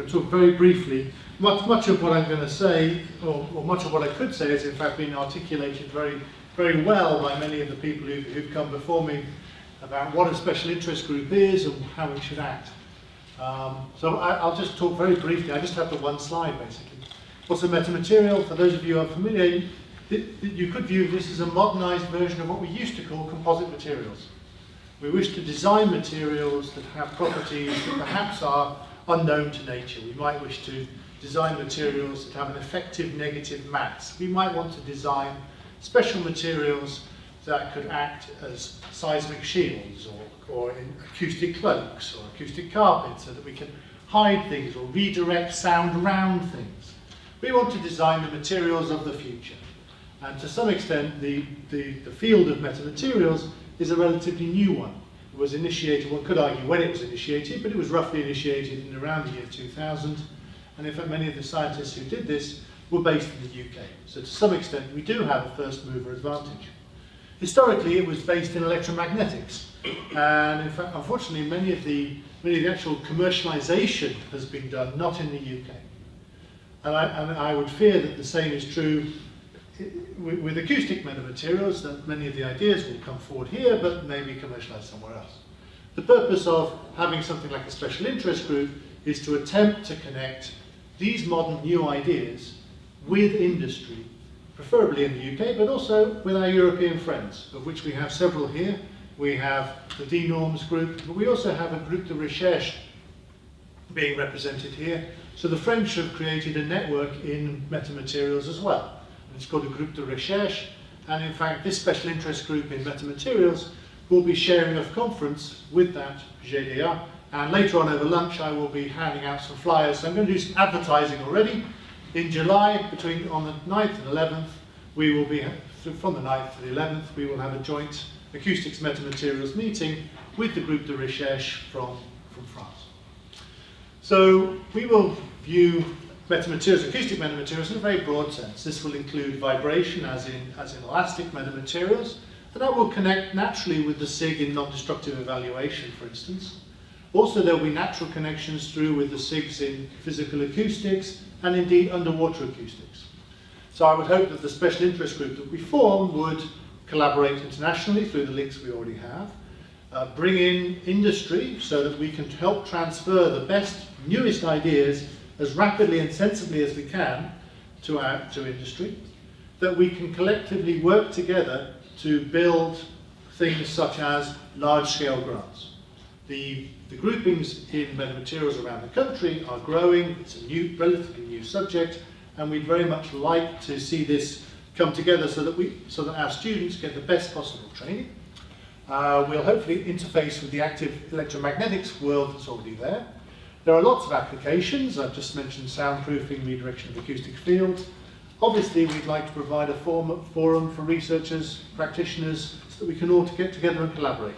going to talk very briefly. Much of what I'm going to say, or much of what I could say, has in fact been articulated very well by many of the people who've come before me about what a special interest group is and how it should act. So I'll just talk very briefly. I just have the one slide basically. What's a metamaterial? For those of you who are familiar, you could view this as a modernized version of what we used to call composite materials. We wish to design materials that have properties that perhaps are unknown to nature. We might wish to design materials that have an effective negative mass. We might want to design special materials that could act as seismic shields or in acoustic cloaks or acoustic carpets so that we can hide things or redirect sound around things. We want to design the materials of the future. And to some extent, the field of metamaterials is a relatively new one. It was initiated, one could argue when it was initiated, but it was roughly initiated in around the year 2000. And in fact, many of the scientists who did this were based in the UK. So to some extent, we do have a first mover advantage. Historically, it was based in electromagnetics. And in fact, unfortunately, many of the actual commercialization has been done not in the UK. And I would fear that the same is true with acoustic metamaterials, that many of the ideas will come forward here, but may be commercialized somewhere else. The purpose of having something like a special interest group is to attempt to connect these modern new ideas with industry, preferably in the UK, but also with our European friends, of which we have several here. We have the DNorms group, but we also have a group de recherche being represented here. So the French have created a network in metamaterials as well. It's called a group de recherche, and in fact this special interest group in metamaterials will be sharing a conference with that GDA, and later on over lunch I will be handing out some flyers. So I'm going to do some advertising already. In July, on the 9th and 11th, we will be, from the 9th to the 11th, we will have a joint Acoustics Metamaterials meeting with the group de recherche from France. So we will view metamaterials, acoustic metamaterials in a very broad sense. This will include vibration as in elastic metamaterials, and that will connect naturally with the SIG in non-destructive evaluation, for instance. Also there will be natural connections through with the SIGs in physical acoustics and indeed underwater acoustics. So I would hope that the special interest group that we form would collaborate internationally through the links we already have, bring in industry so that we can help transfer the best, newest ideas as rapidly and sensibly as we can to industry, that we can collectively work together to build things such as large-scale grants. The groupings in metamaterials around the country are growing. It's a relatively new subject, and we'd very much like to see this come together so that our students get the best possible training. We'll hopefully interface with the active electromagnetics world that's already there. There are lots of applications. I've just mentioned soundproofing, redirection of acoustic fields. Obviously, we'd like to provide a forum for researchers, practitioners, so that we can all get together and collaborate.